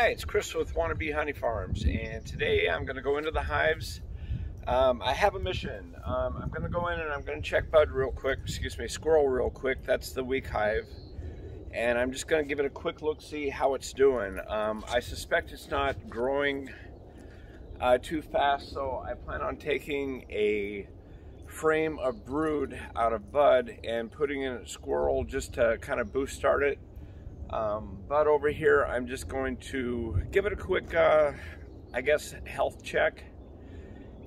Hi, it's Chris with Wannabe Honey Farms, and today I'm going to go into the hives. I have a mission. I'm going to go in and I'm going to check squirrel real quick. That's the weak hive. And I'm just going to give it a quick look, see how it's doing. I suspect it's not growing too fast, so I plan on taking a frame of brood out of bud and putting in a squirrel just to kind of boost start it. But over here, I'm just going to give it a quick, I guess, health check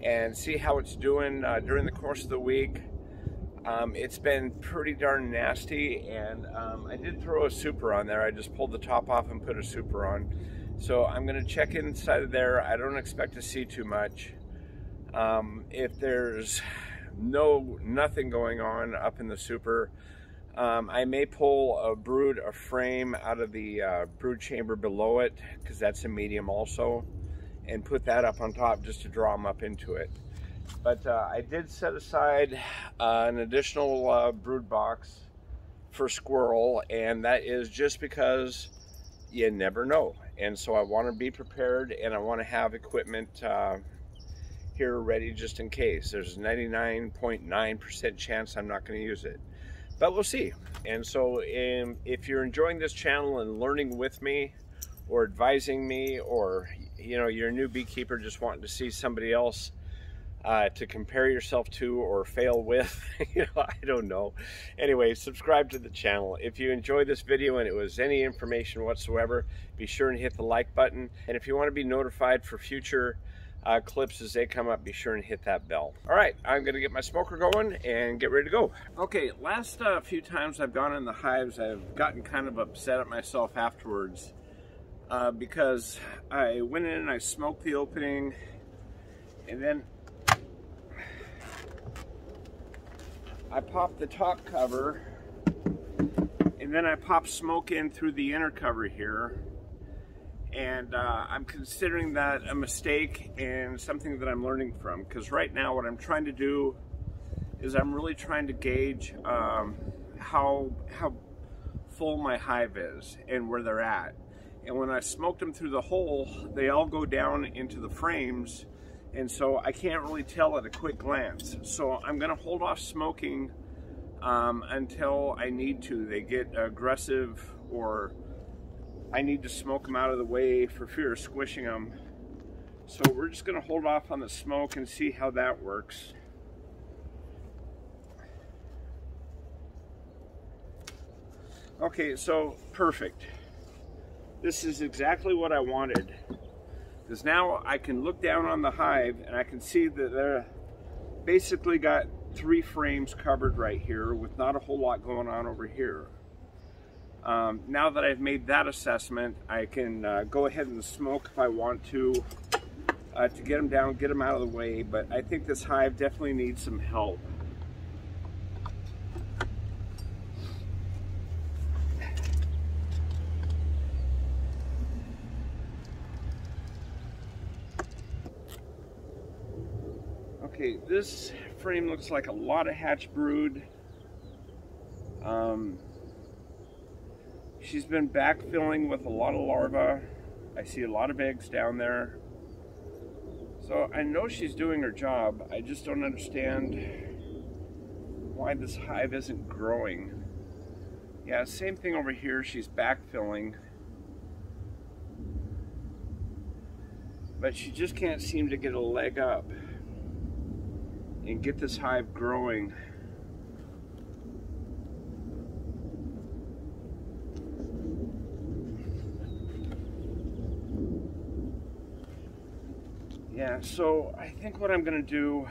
and see how it's doing during the course of the week. It's been pretty darn nasty, and I did throw a super on there. I just pulled the top off and put a super on. So I'm going to check inside of there. I don't expect to see too much. If there's nothing going on up in the super, I may pull a frame out of the brood chamber below it, because that's a medium also, and put that up on top just to draw them up into it. But I did set aside an additional brood box for squirrel, and that is just because you never know. And so I want to be prepared, and I want to have equipment here ready just in case. There's a 99.9% chance I'm not going to use it, but we'll see. And so if you're enjoying this channel and learning with me or advising me, or you're a new beekeeper just wanting to see somebody else to compare yourself to or fail with, I don't know. Anyway, subscribe to the channel. If you enjoyed this video and it was any information whatsoever, be sure and hit the like button. And if you want to be notified for future clips as they come up, be sure and hit that bell. All right, I'm gonna get my smoker going and get ready to go. Okay, last few times I've gone in the hives, I've gotten kind of upset at myself afterwards because I went in and I smoked the opening, and then I popped the top cover, and then I popped smoke in through the inner cover here. And I'm considering that a mistake and something that I'm learning from, because right now what I'm trying to do is I'm really trying to gauge how full my hive is and where they're at. And when I smoked them through the hole, they all go down into the frames, and so I can't really tell at a quick glance. So I'm going to hold off smoking until I need to. They get aggressive, or I need to smoke them out of the way for fear of squishing them. So we're just going to hold off on the smoke and see how that works. Okay, so perfect. This is exactly what I wanted, because now I can look down on the hive and I can see that they're basically got 3 frames covered right here with not a whole lot going on over here. Now that I've made that assessment, I can go ahead and smoke if I want to get them down, get them out of the way. But I think this hive definitely needs some help. Okay, this frame looks like a lot of hatch brood. She's been backfilling with a lot of larvae. I see a lot of eggs down there. So I know she's doing her job. I just don't understand why this hive isn't growing. Yeah, same thing over here. She's backfilling, but she just can't seem to get a leg up and get this hive growing. Yeah, so I think what I'm going to do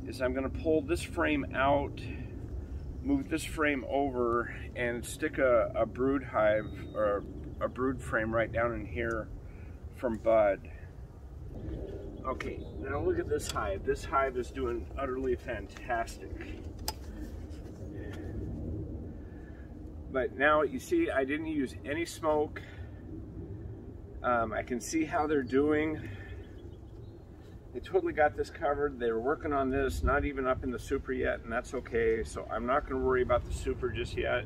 is I'm going to pull this frame out, move this frame over, and stick a brood hive, or a brood frame right down in here from bud. Okay, now look at this hive. This hive is doing utterly fantastic. But now you see I didn't use any smoke. I can see how they're doing. They totally got this covered. They were working on this, not even up in the super yet, and that's okay. So I'm not going to worry about the super just yet.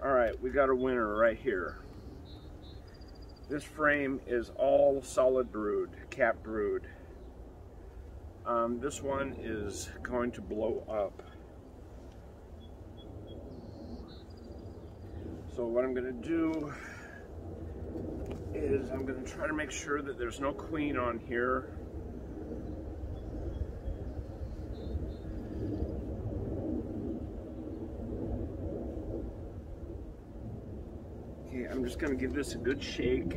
Alright, we got a winner right here. This frame is all solid brood, capped brood. This one is going to blow up. So what I'm going to do is I'm going to try to make sure that there's no queen on here. Okay, I'm just going to give this a good shake.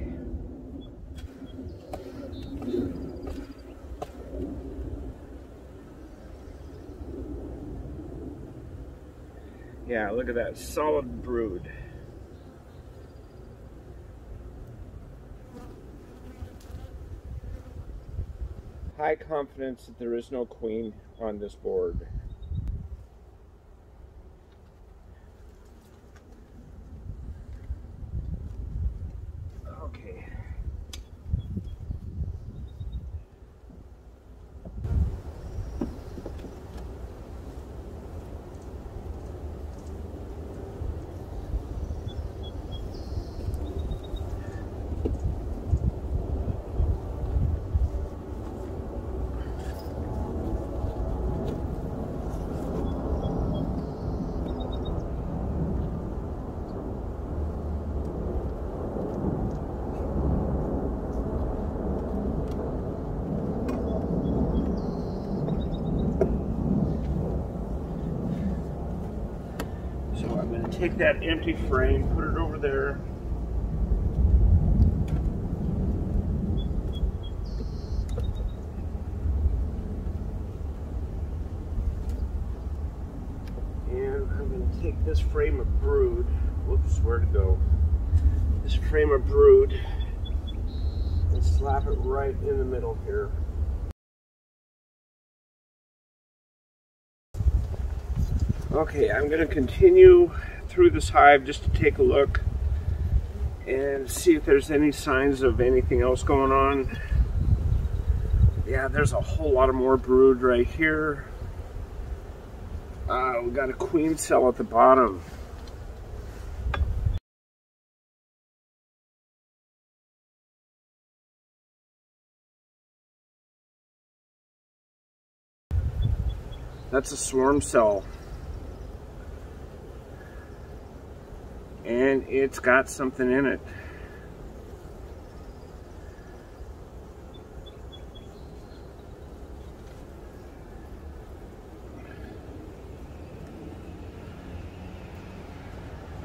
Yeah, look at that, solid brood. High confidence that there is no queen on this board. Okay. So I'm going to take that empty frame, put it over there. And I'm going to take this frame of brood, whoops, where to go? This frame of brood and slap it right in the middle here. Okay, I'm going to continue through this hive just to take a look and see if there's any signs of anything else going on. Yeah, there's a whole lot of more brood right here. We got a queen cell at the bottom. That's a swarm cell. And it's got something in it.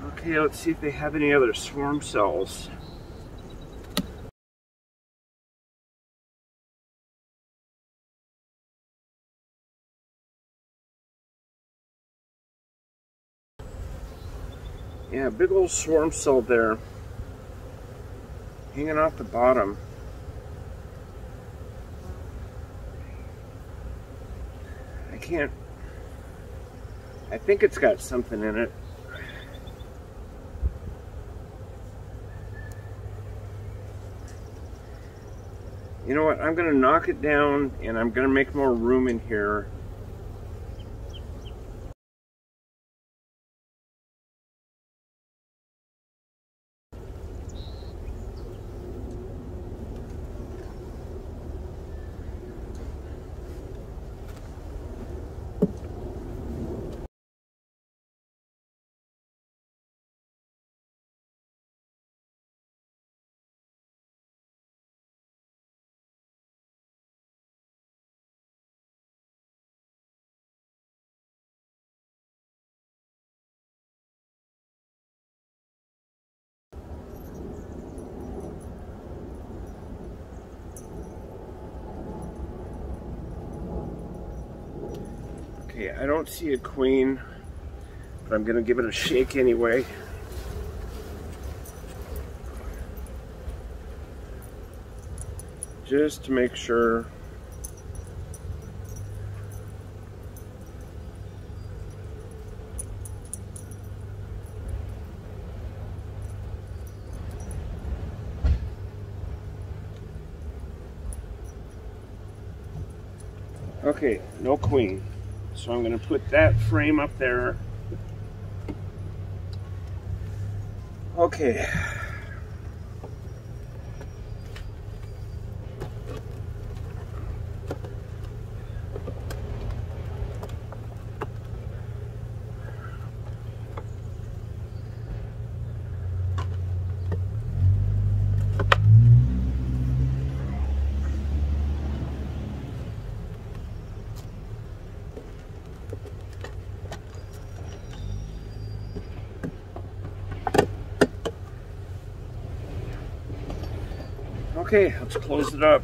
Okay, let's see if they have any other swarm cells. Yeah, big old swarm cell there, hanging off the bottom. I think it's got something in it. You know what, I'm gonna knock it down and I'm gonna make more room in here. Okay, I don't see a queen, but I'm gonna give it a shake anyway. Just to make sure. Okay, no queen. So I'm going to put that frame up there. Okay. Okay, let's close it up.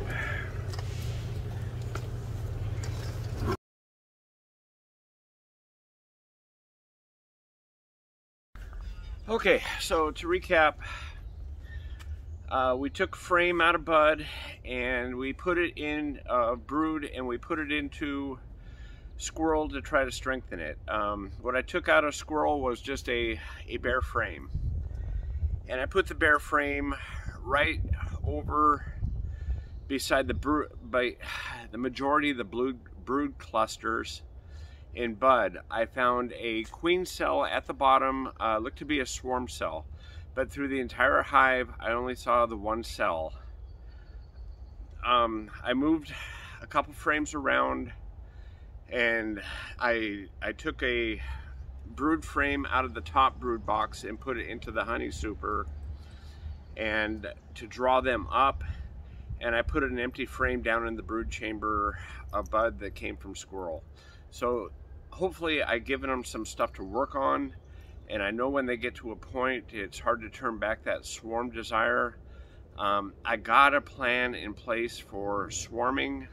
Okay, so to recap, we took frame out of bud and we put it in brood, and we put it into squirrel to try to strengthen it. What I took out of squirrel was just a bare frame, and I put the bare frame right over beside the majority of the brood clusters in bud. I found a queen cell at the bottom, looked to be a swarm cell, but through the entire hive I only saw the one cell. I moved a couple frames around, and I took a brood frame out of the top brood box and put it into the honey super, and to draw them up, and I put an empty frame down in the brood chamber, a bud that came from squirrel. So hopefully I've given them some stuff to work on, and I know when they get to a point it's hard to turn back that swarm desire. I got a plan in place for swarming.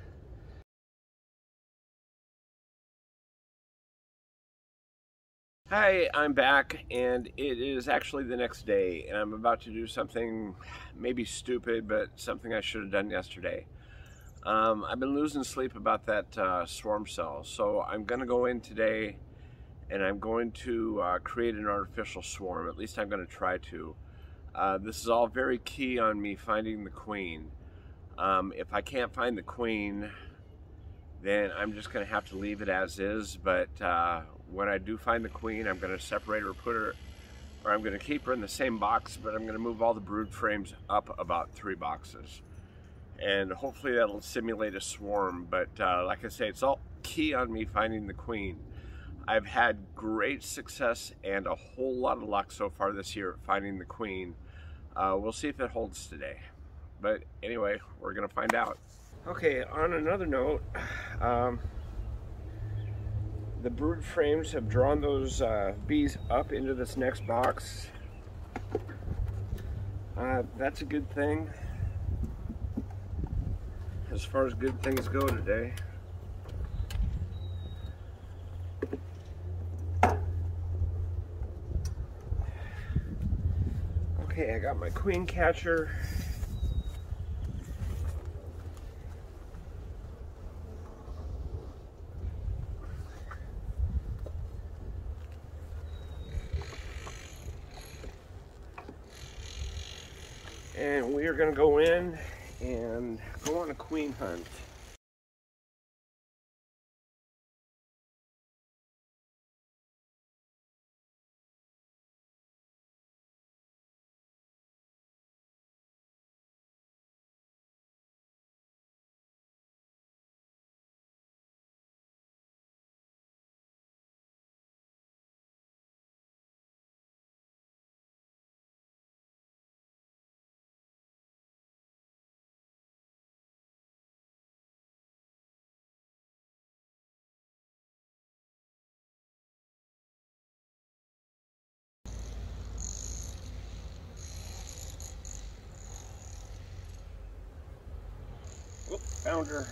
Hi, I'm back, and it is actually the next day, and I'm about to do something maybe stupid, but something I should have done yesterday. I've been losing sleep about that swarm cell, so I'm going to go in today and I'm going to create an artificial swarm. At least I'm going to try to. This is all very key on me finding the queen. If I can't find the queen, then I'm just going to have to leave it as is, but when I do find the queen, I'm going to separate her, or I'm going to keep her in the same box, but I'm going to move all the brood frames up about 3 boxes. And hopefully that'll simulate a swarm, but like I say, it's all key on me finding the queen. I've had great success and a whole lot of luck so far this year at finding the queen. We'll see if it holds today. But anyway, we're going to find out. Okay, on another note, the brood frames have drawn those bees up into this next box. That's a good thing, as far as good things go today. Okay, I got my queen catcher. And we are going to go in and go on a queen hunt. Whoop, found her.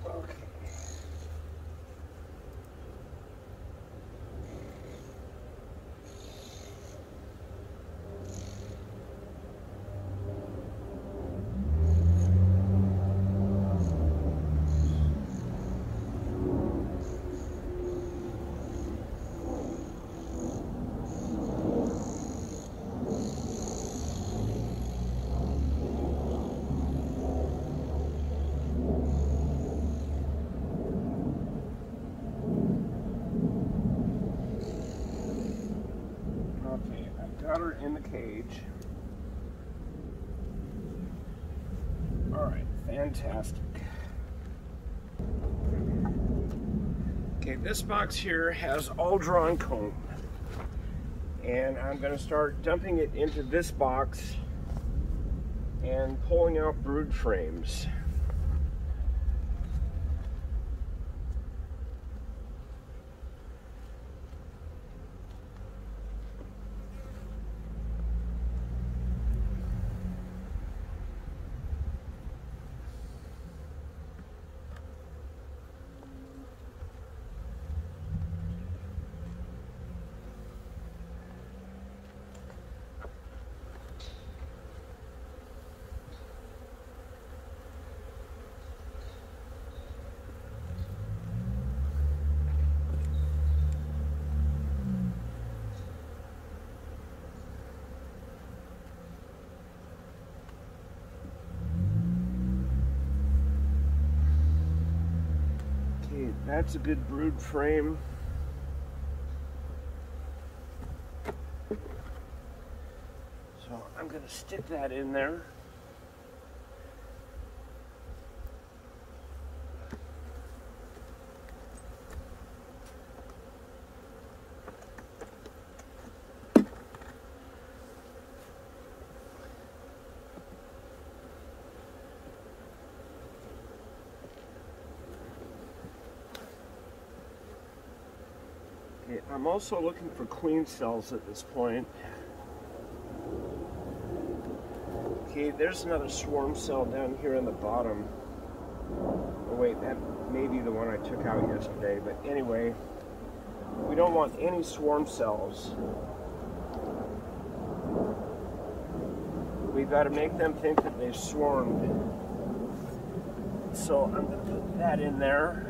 Okay. got her in the cage. All right, fantastic. Okay, this box here has all drawn comb. And I'm going to start dumping it into this box and pulling out brood frames. That's a good brood frame. So I'm going to stick that in there. I'm also looking for queen cells at this point. Okay, there's another swarm cell down here in the bottom. Oh wait, that may be the one I took out yesterday, but anyway, we don't want any swarm cells. We've got to make them think that they've swarmed. So I'm going to put that in there.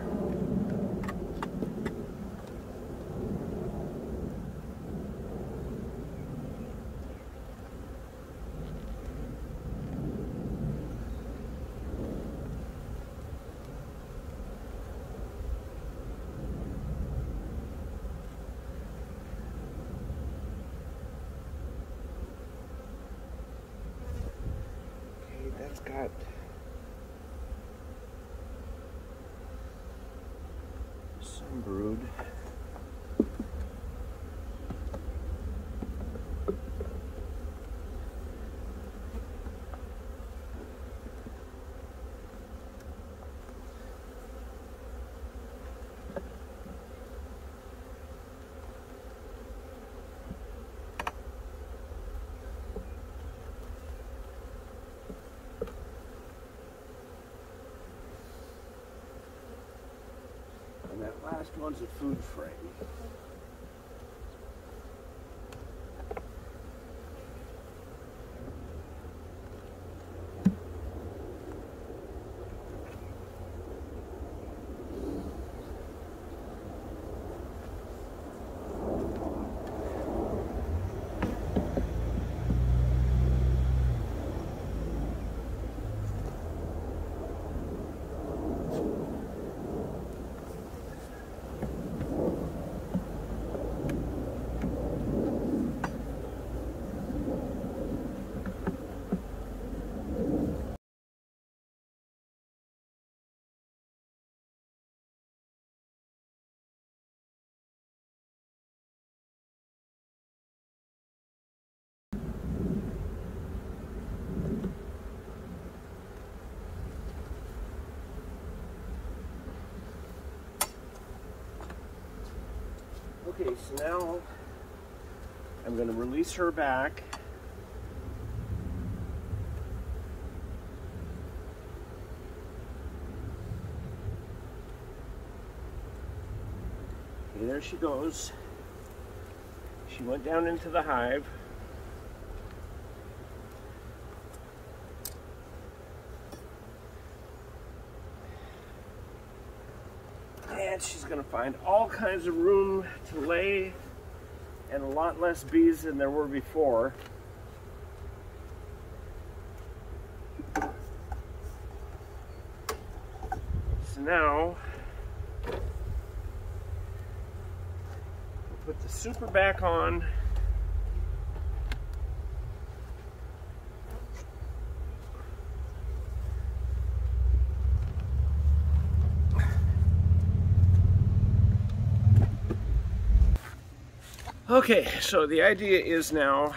That's got some brood. That last one's a food frame. Okay, so now I'm going to release her back. Okay, there she goes. She went down into the hive. And she's going to find all kinds of room to lay and a lot less bees than there were before. So now, we'll put the super back on. Okay, so the idea is now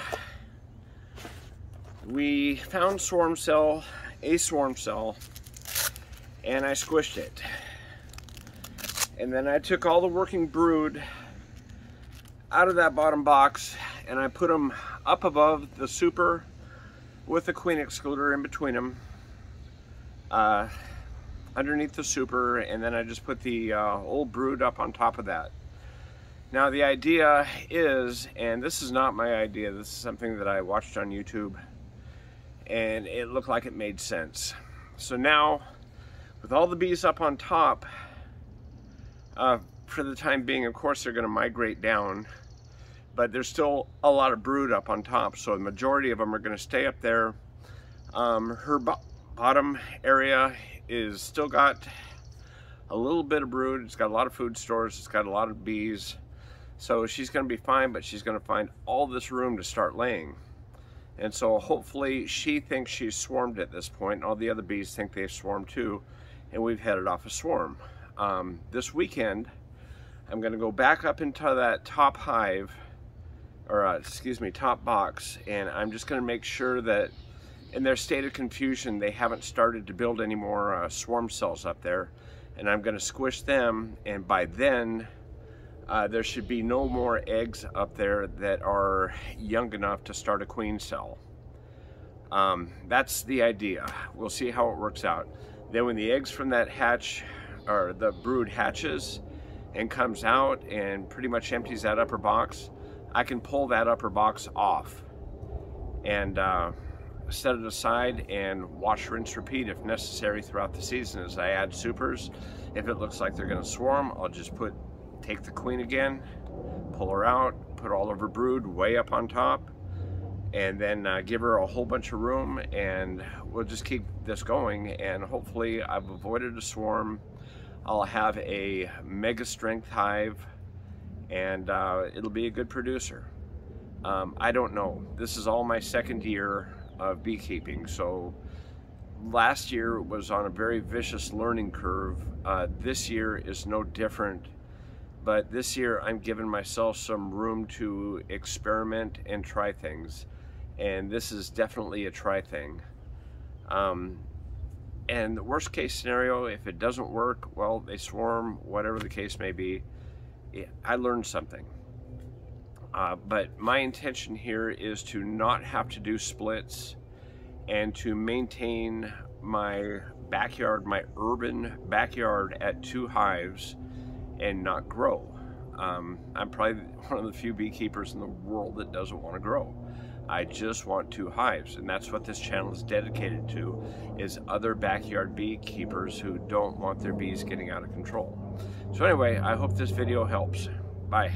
we found a swarm cell, and I squished it. And then I took all the working brood out of that bottom box and I put them up above the super with the queen excluder in between them, underneath the super, and then I just put the old brood up on top of that. Now the idea is, and this is not my idea, this is something that I watched on YouTube and it looked like it made sense. So now, with all the bees up on top, for the time being, of course, they're going to migrate down, but there's still a lot of brood up on top, so the majority of them are going to stay up there. Her bottom area is still got a little bit of brood. It's got a lot of food stores. It's got a lot of bees, so she's going to be fine, but she's going to find all this room to start laying. And so hopefully she thinks she's swarmed at this point, and all the other bees think they've swarmed too, and we've headed off a swarm. This weekend, I'm going to go back up into that top hive, or top box, and I'm just going to make sure that in their state of confusion, they haven't started to build any more swarm cells up there, and I'm going to squish them, and by then, there should be no more eggs up there that are young enough to start a queen cell. That's the idea. We'll see how it works out. Then when the eggs from that hatch, or the brood hatches and comes out and pretty much empties that upper box, I can pull that upper box off and set it aside and wash, rinse, repeat if necessary throughout the season as I add supers. If it looks like they're going to swarm, I'll just take the queen again, pull her out, put all of her brood way up on top, and then give her a whole bunch of room, and we'll just keep this going, and hopefully I've avoided a swarm. I'll have a mega strength hive, and it'll be a good producer. I don't know. This is all my second year of beekeeping, so last year was on a very vicious learning curve. This year is no different, but this year I'm giving myself some room to experiment and try things, and this is definitely a try thing. And the worst case scenario, if it doesn't work, well, they swarm, whatever the case may be, I learned something. But my intention here is to not have to do splits and to maintain my backyard, my urban backyard, at 2 hives and not grow. I'm probably one of the few beekeepers in the world that doesn't want to grow. I just want 2 hives, and that's what this channel is dedicated to, is other backyard beekeepers who don't want their bees getting out of control. So anyway, I hope this video helps. Bye.